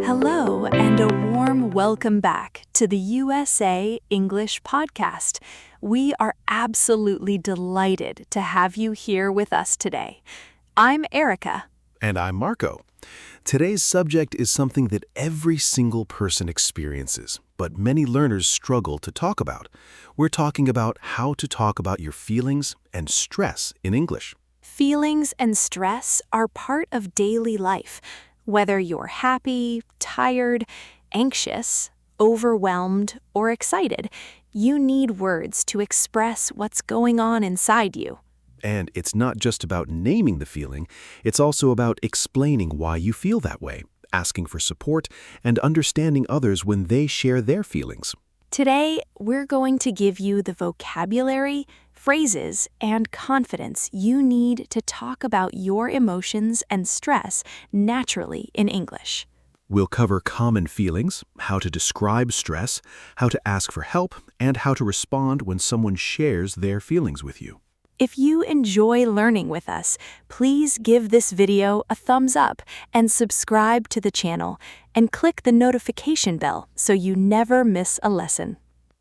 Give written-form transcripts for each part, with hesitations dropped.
Hello, and a warm welcome back to the USA English Podcast. We are absolutely delighted to have you here with us today. I'm Erica. And I'm Marco. Today's subject is something that every single person experiences, but many learners struggle to talk about. We're talking about how to talk about your feelings and stress in English. Feelings and stress are part of daily life. Whether you're happy, tired, anxious, overwhelmed, or excited, you need words to express what's going on inside you. And it's not just about naming the feeling, it's also about explaining why you feel that way, asking for support, and understanding others when they share their feelings. Today, we're going to give you the vocabulary, phrases, and confidence you need to talk about your emotions and stress naturally in English. We'll cover common feelings, how to describe stress, how to ask for help, and how to respond when someone shares their feelings with you. If you enjoy learning with us, please give this video a thumbs up and subscribe to the channel and click the notification bell so you never miss a lesson.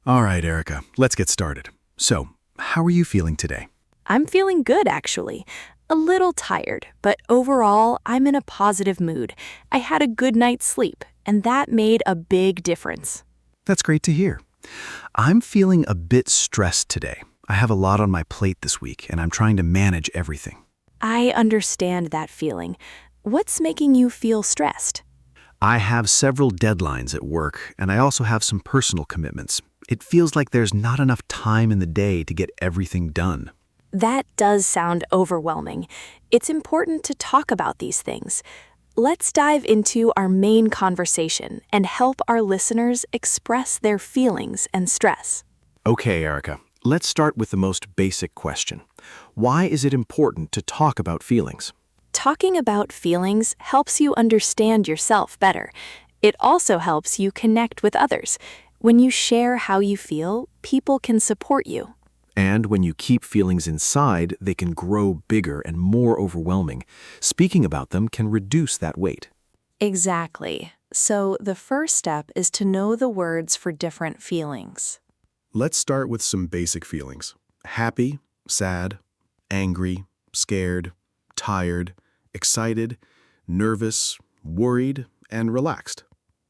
All right, Erica, let's get started. So, how are you feeling today? I'm feeling good, actually. A little tired, but overall, I'm in a positive mood. I had a good night's sleep, and that made a big difference. That's great to hear. I'm feeling a bit stressed today. I have a lot on my plate this week, and I'm trying to manage everything. I understand that feeling. What's making you feel stressed? I have several deadlines at work, and I also have some personal commitments. It feels like there's not enough time in the day to get everything done. That does sound overwhelming. It's important to talk about these things. Let's dive into our main conversation and help our listeners express their feelings and stress. Okay, Erica, let's start with the most basic question. Why is it important to talk about feelings? Talking about feelings helps you understand yourself better. It also helps you connect with others. When you share how you feel, people can support you. And when you keep feelings inside, they can grow bigger and more overwhelming. Speaking about them can reduce that weight. Exactly. So the first step is to know the words for different feelings. Let's start with some basic feelings. Happy, sad, angry, scared, tired, excited, nervous, worried, and relaxed.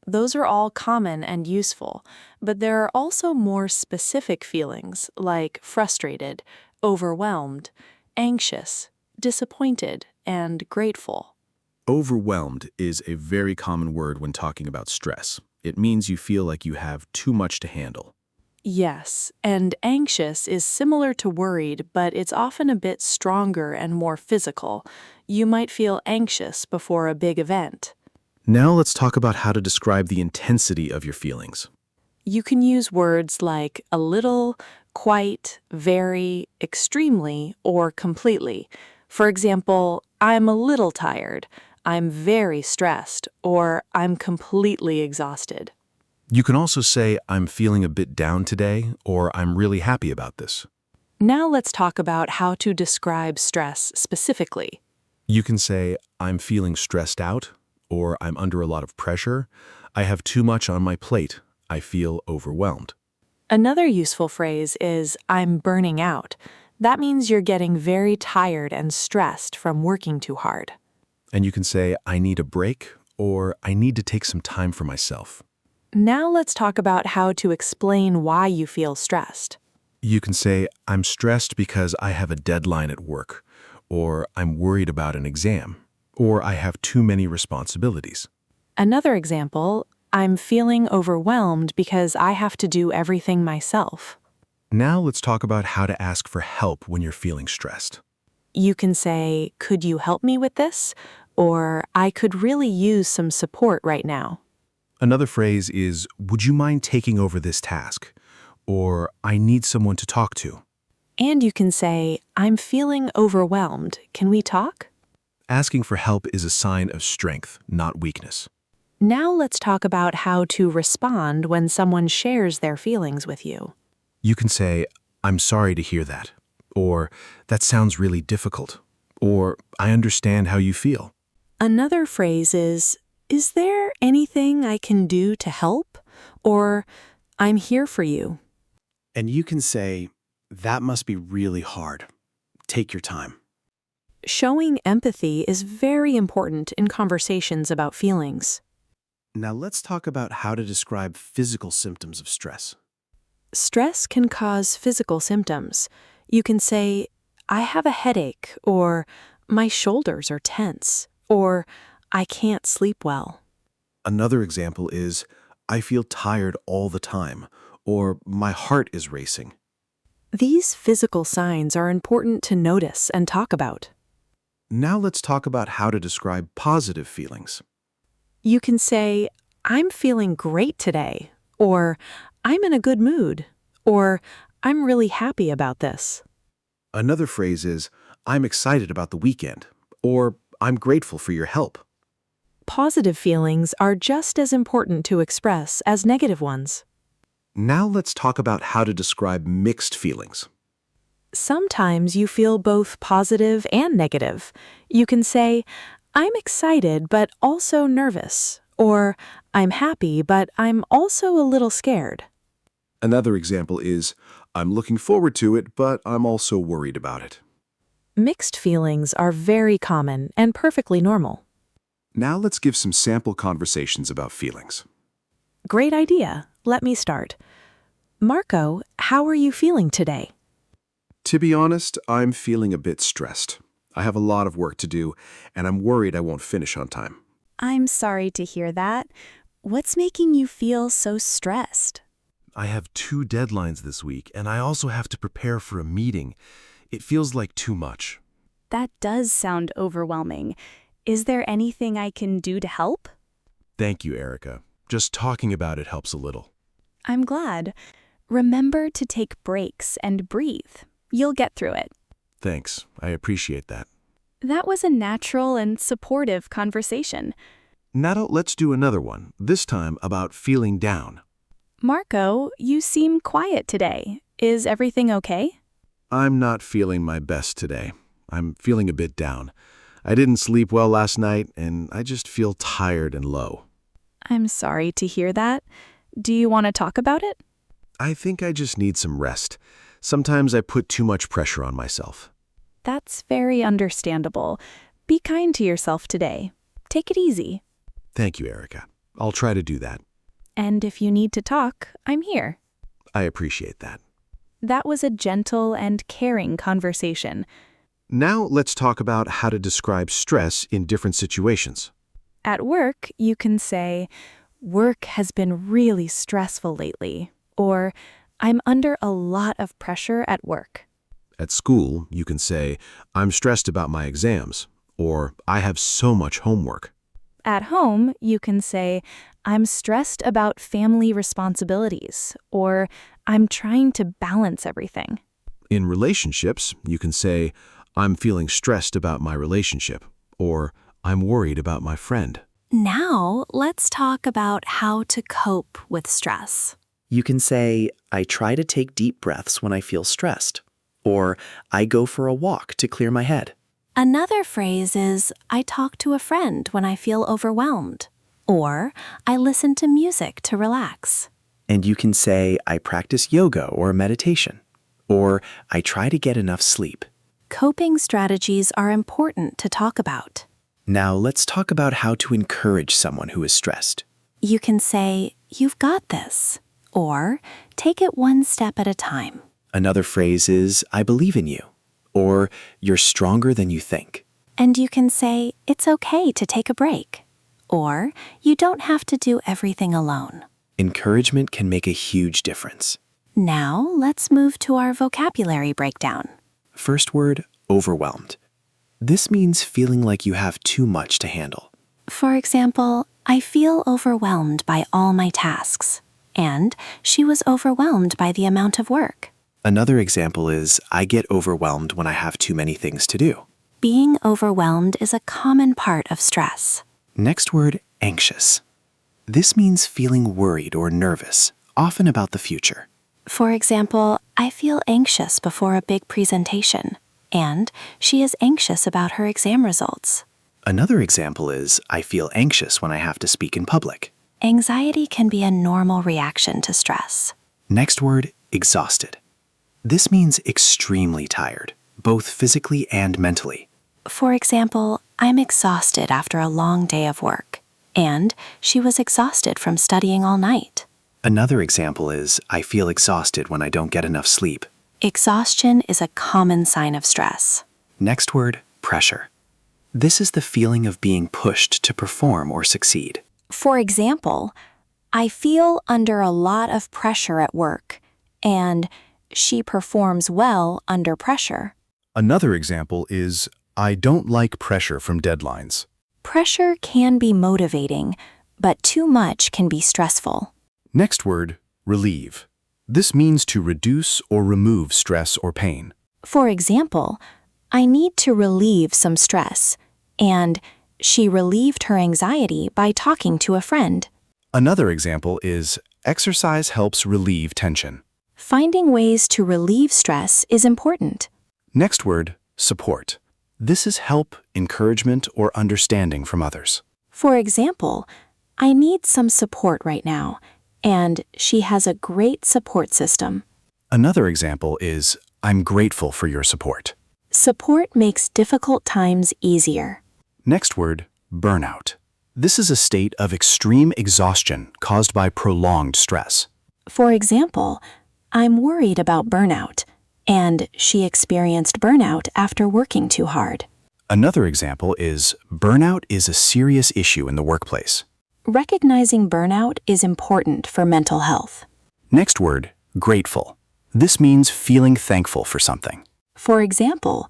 Those are all common and useful, but there are also more specific feelings like frustrated, overwhelmed, anxious, disappointed, and grateful. Overwhelmed is a very common word when talking about stress. It means you feel like you have too much to handle. Yes, and anxious is similar to worried, but it's often a bit stronger and more physical. You might feel anxious before a big event. Now let's talk about how to describe the intensity of your feelings. You can use words like a little, quite, very, extremely, or completely. For example, I'm a little tired, I'm very stressed, or I'm completely exhausted. You can also say, I'm feeling a bit down today, or I'm really happy about this. Now let's talk about how to describe stress specifically. You can say, I'm feeling stressed out, or I'm under a lot of pressure. I have too much on my plate. I feel overwhelmed. Another useful phrase is, I'm burning out. That means you're getting very tired and stressed from working too hard. And you can say, I need a break, or I need to take some time for myself. Now let's talk about how to explain why you feel stressed. You can say, I'm stressed because I have a deadline at work, or I'm worried about an exam, or I have too many responsibilities. Another example, I'm feeling overwhelmed because I have to do everything myself. Now let's talk about how to ask for help when you're feeling stressed. You can say, could you help me with this? Or I could really use some support right now. Another phrase is, would you mind taking over this task? Or I need someone to talk to. And you can say, I'm feeling overwhelmed. Can we talk? Asking for help is a sign of strength, not weakness. Now let's talk about how to respond when someone shares their feelings with you. You can say, I'm sorry to hear that, or that sounds really difficult, or I understand how you feel. Another phrase is, Is there anything I can do to help? Or, I'm here for you. And you can say, that must be really hard. Take your time. Showing empathy is very important in conversations about feelings. Now let's talk about how to describe physical symptoms of stress. Stress can cause physical symptoms. You can say, I have a headache, or my shoulders are tense, or I can't sleep well. Another example is, I feel tired all the time, or my heart is racing. These physical signs are important to notice and talk about. Now let's talk about how to describe positive feelings. You can say, I'm feeling great today, or I'm in a good mood, or I'm really happy about this. Another phrase is, I'm excited about the weekend, or I'm grateful for your help. Positive feelings are just as important to express as negative ones. Now let's talk about how to describe mixed feelings. Sometimes you feel both positive and negative. You can say, I'm excited but also nervous, or I'm happy but I'm also a little scared. Another example is, I'm looking forward to it, but I'm also worried about it. Mixed feelings are very common and perfectly normal. Now let's give some sample conversations about feelings. Great idea. Let me start. Marco, how are you feeling today? To be honest, I'm feeling a bit stressed. I have a lot of work to do, and I'm worried I won't finish on time. I'm sorry to hear that. What's making you feel so stressed? I have 2 deadlines this week, and I also have to prepare for a meeting. It feels like too much. That does sound overwhelming. Is there anything I can do to help? Thank you, Erica. Just talking about it helps a little. I'm glad. Remember to take breaks and breathe. You'll get through it. Thanks. I appreciate that. That was a natural and supportive conversation. Now let's do another one, this time about feeling down. Marco, you seem quiet today. Is everything okay? I'm not feeling my best today. I'm feeling a bit down. I didn't sleep well last night, and I just feel tired and low. I'm sorry to hear that. Do you want to talk about it? I think I just need some rest. Sometimes I put too much pressure on myself. That's very understandable. Be kind to yourself today. Take it easy. Thank you, Erica. I'll try to do that. And if you need to talk, I'm here. I appreciate that. That was a gentle and caring conversation. Now let's talk about how to describe stress in different situations. At work, you can say, work has been really stressful lately, or I'm under a lot of pressure at work. At school, you can say, I'm stressed about my exams, or I have so much homework. At home, you can say, I'm stressed about family responsibilities, or I'm trying to balance everything. In relationships, you can say, I'm feeling stressed about my relationship, or I'm worried about my friend. Now, let's talk about how to cope with stress. You can say, I try to take deep breaths when I feel stressed, or I go for a walk to clear my head. Another phrase is, I talk to a friend when I feel overwhelmed, or I listen to music to relax. And you can say, I practice yoga or meditation, or I try to get enough sleep. Coping strategies are important to talk about. Now let's talk about how to encourage someone who is stressed. You can say, you've got this, or take it one step at a time. Another phrase is, I believe in you, or you're stronger than you think. And you can say, it's okay to take a break, or you don't have to do everything alone. Encouragement can make a huge difference. Now let's move to our vocabulary breakdown. First word, overwhelmed. This means feeling like you have too much to handle. For example, I feel overwhelmed by all my tasks, and she was overwhelmed by the amount of work. Another example is, I get overwhelmed when I have too many things to do. Being overwhelmed is a common part of stress. Next word, anxious. This means feeling worried or nervous, often about the future. For example, I feel anxious before a big presentation, and she is anxious about her exam results. Another example is, I feel anxious when I have to speak in public. Anxiety can be a normal reaction to stress. Next word, exhausted. This means extremely tired, both physically and mentally. For example, I'm exhausted after a long day of work, and she was exhausted from studying all night. Another example is, I feel exhausted when I don't get enough sleep. Exhaustion is a common sign of stress. Next word, pressure. This is the feeling of being pushed to perform or succeed. For example, I feel under a lot of pressure at work, and she performs well under pressure. Another example is, I don't like pressure from deadlines. Pressure can be motivating, but too much can be stressful. Next word, relieve. This means to reduce or remove stress or pain. For example, I need to relieve some stress, and she relieved her anxiety by talking to a friend. Another example is, exercise helps relieve tension. Finding ways to relieve stress is important. Next word, support. This is help, encouragement, or understanding from others. For example, I need some support right now, and she has a great support system. Another example is, I'm grateful for your support. Support makes difficult times easier. Next word, burnout. This is a state of extreme exhaustion caused by prolonged stress. For example, I'm worried about burnout, and she experienced burnout after working too hard. Another example is, burnout is a serious issue in the workplace. Recognizing burnout is important for mental health. Next word, grateful. This means feeling thankful for something. For example,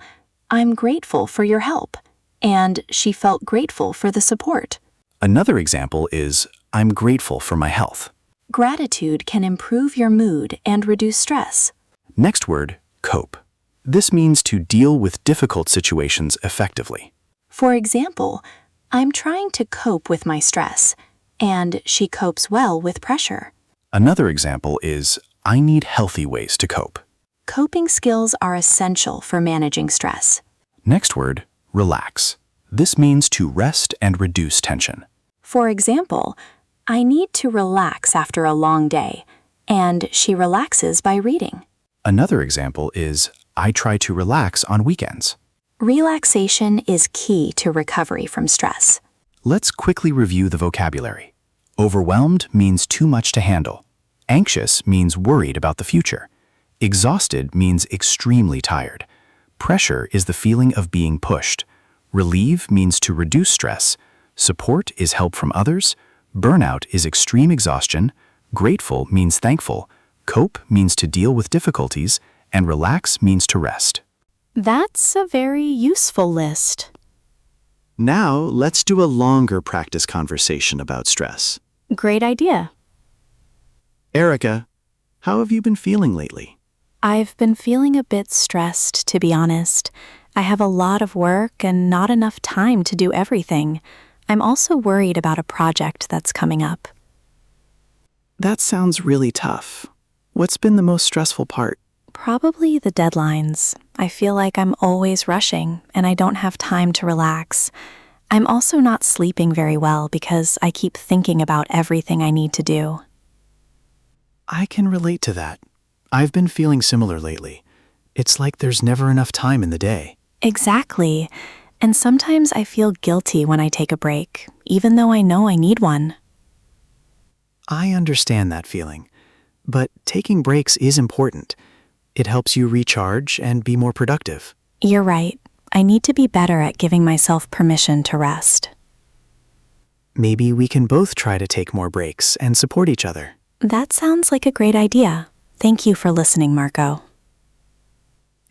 I'm grateful for your help, and she felt grateful for the support. Another example is, I'm grateful for my health. Gratitude can improve your mood and reduce stress. Next word, cope. This means to deal with difficult situations effectively. For example, I'm trying to cope with my stress, and she copes well with pressure. Another example is, I need healthy ways to cope. Coping skills are essential for managing stress. Next word, relax. This means to rest and reduce tension. For example, I need to relax after a long day, and she relaxes by reading. Another example is, I try to relax on weekends. Relaxation is key to recovery from stress. Let's quickly review the vocabulary. Overwhelmed means too much to handle. Anxious means worried about the future. Exhausted means extremely tired. Pressure is the feeling of being pushed. Relieve means to reduce stress. Support is help from others. Burnout is extreme exhaustion. Grateful means thankful. Cope means to deal with difficulties. And relax means to rest. That's a very useful list. Now, let's do a longer practice conversation about stress. Great idea. Erica, how have you been feeling lately? I've been feeling a bit stressed, to be honest. I have a lot of work and not enough time to do everything. I'm also worried about a project that's coming up. That sounds really tough. What's been the most stressful part? Probably the deadlines. I feel like I'm always rushing and I don't have time to relax. I'm also not sleeping very well because I keep thinking about everything I need to do. I can relate to that. I've been feeling similar lately. It's like there's never enough time in the day. Exactly. And sometimes I feel guilty when I take a break, even though I know I need one. I understand that feeling. But taking breaks is important. It helps you recharge and be more productive. You're right. I need to be better at giving myself permission to rest. Maybe we can both try to take more breaks and support each other. That sounds like a great idea. Thank you for listening, Marco.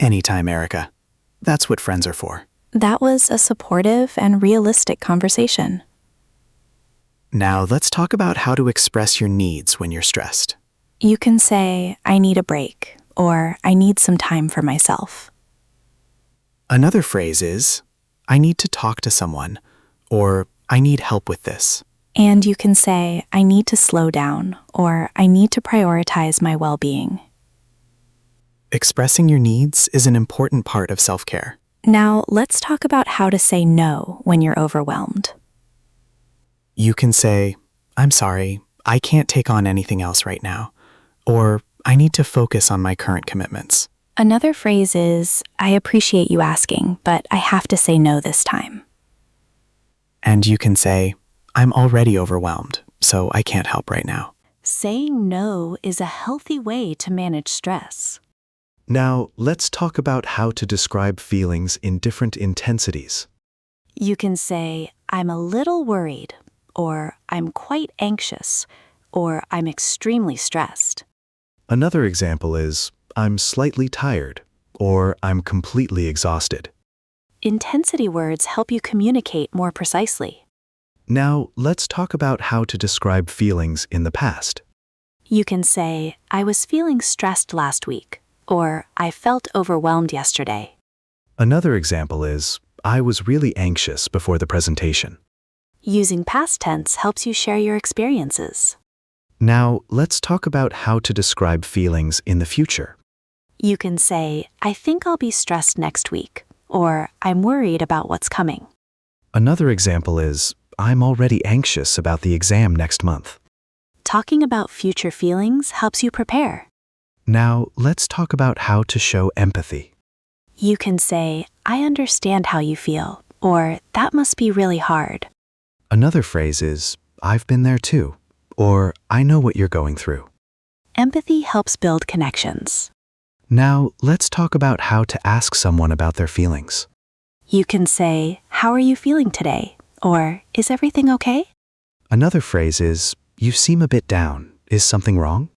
Anytime, Erica. That's what friends are for. That was a supportive and realistic conversation. Now let's talk about how to express your needs when you're stressed. You can say, I need a break, or I need some time for myself. Another phrase is, I need to talk to someone, or I need help with this. And you can say, I need to slow down, or I need to prioritize my well-being. Expressing your needs is an important part of self-care. Now, let's talk about how to say no when you're overwhelmed. You can say, "I'm sorry, I can't take on anything else right now," or "I need to focus on my current commitments." Another phrase is, "I appreciate you asking, but I have to say no this time." And you can say, "I'm already overwhelmed, so I can't help right now." Saying no is a healthy way to manage stress. Now, let's talk about how to describe feelings in different intensities. You can say, I'm a little worried, or I'm quite anxious, or I'm extremely stressed. Another example is, I'm slightly tired, or I'm completely exhausted. Intensity words help you communicate more precisely. Now, let's talk about how to describe feelings in the past. You can say, I was feeling stressed last week, or I felt overwhelmed yesterday. Another example is, I was really anxious before the presentation. Using past tense helps you share your experiences. Now, let's talk about how to describe feelings in the future. You can say, I think I'll be stressed next week, or I'm worried about what's coming. Another example is, I'm already anxious about the exam next month. Talking about future feelings helps you prepare. Now, let's talk about how to show empathy. You can say, I understand how you feel, or that must be really hard. Another phrase is, I've been there too, or I know what you're going through. Empathy helps build connections. Now, let's talk about how to ask someone about their feelings. You can say, how are you feeling today? Or, is everything okay? Another phrase is, you seem a bit down. Is something wrong?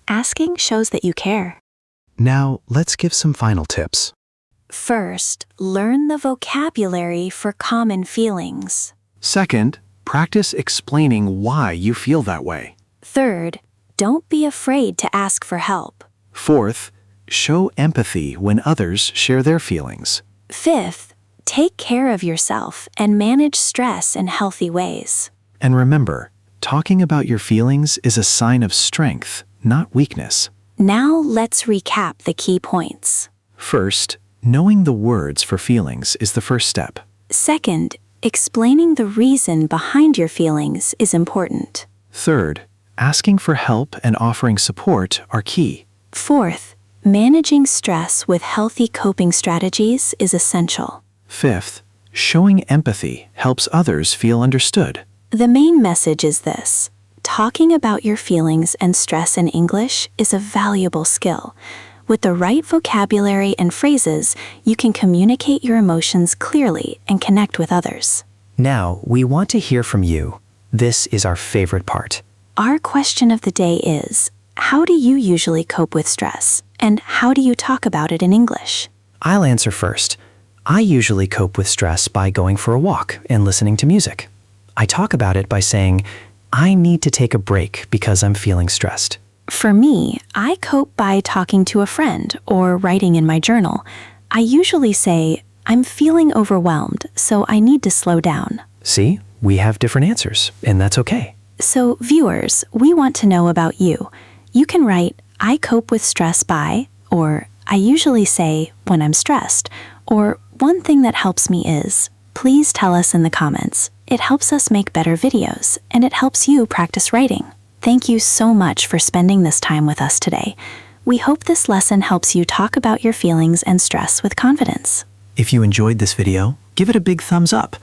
Asking shows that you care. Now, let's give some final tips. First, learn the vocabulary for common feelings. Second, practice explaining why you feel that way. Third, don't be afraid to ask for help. Fourth, show empathy when others share their feelings. Fifth, take care of yourself and manage stress in healthy ways. And remember, talking about your feelings is a sign of strength, not weakness. Now let's recap the key points. First, knowing the words for feelings is the first step. Second, explaining the reason behind your feelings is important. Third, asking for help and offering support are key. Fourth, managing stress with healthy coping strategies is essential. Fifth, showing empathy helps others feel understood. The main message is this: talking about your feelings and stress in English is a valuable skill. With the right vocabulary and phrases, you can communicate your emotions clearly and connect with others. Now, we want to hear from you. This is our favorite part. Our question of the day is, how do you usually cope with stress? And how do you talk about it in English? I'll answer first. I usually cope with stress by going for a walk and listening to music. I talk about it by saying, I need to take a break because I'm feeling stressed. For me, I cope by talking to a friend or writing in my journal. I usually say, I'm feeling overwhelmed, so I need to slow down. See, we have different answers, and that's okay. So, viewers, we want to know about you. You can write, I cope with stress by, or I usually say when I'm stressed, or one thing that helps me is, please tell us in the comments. It helps us make better videos, and it helps you practice writing. Thank you so much for spending this time with us today. We hope this lesson helps you talk about your feelings and stress with confidence. If you enjoyed this video, give it a big thumbs up.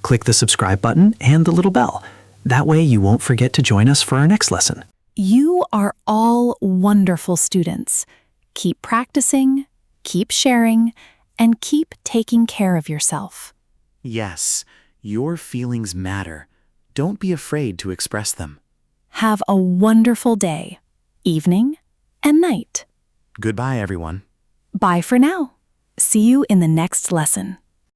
Click the subscribe button and the little bell. That way you won't forget to join us for our next lesson. You are all wonderful students. Keep practicing, keep sharing, and keep taking care of yourself. Yes, your feelings matter. Don't be afraid to express them. Have a wonderful day, evening, and night. Goodbye, everyone. Bye for now. See you in the next lesson.